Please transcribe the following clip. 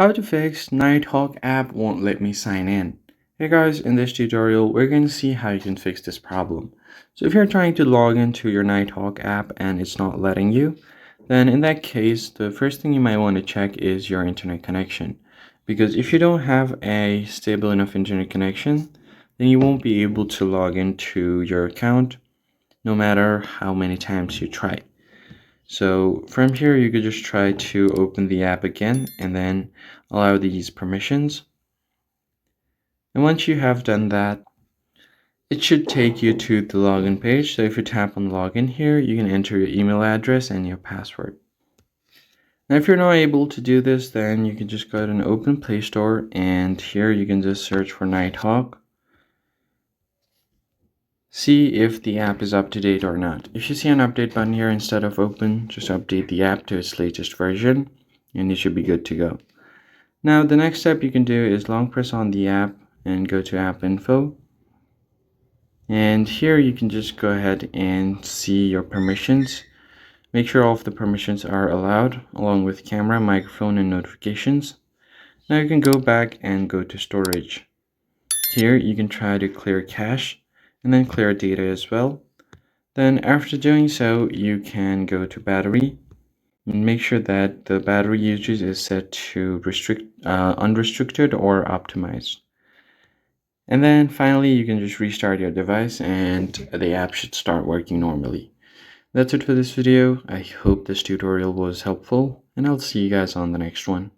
How to fix Nighthawk app won't let me sign in. Hey guys, in this tutorial, we're going to see how you can fix this problem. So if you're trying to log into your Nighthawk app and it's not letting you, then in that case, the first thing you might want to check is your internet connection. Because if you don't have a stable enough internet connection, then you won't be able to log into your account no matter how many times you try. So from here, you could just try to open the app again and then allow these permissions. And once you have done that, it should take you to the login page. So if you tap on login here, you can enter your email address and your password. Now, if you're not able to do this, then you can just go ahead and open Play Store, and here you can just search for Nighthawk. See if the app is up to date or not. If you see an update button here instead of open, just update the app to its latest version and you should be good to go. Now the next step you can do is long press on the app and go to app info. And here you can just go ahead and see your permissions. Make sure all of the permissions are allowed along with camera, microphone, and notifications. Now you can go back and go to storage. Here you can try to clear cache and then clear data as well. Then after doing so, you can go to battery and make sure that the battery usage is set to unrestricted or optimized. And then finally, you can just restart your device and the app should start working normally. That's it for this video. I hope this tutorial was helpful and I'll see you guys on the next one.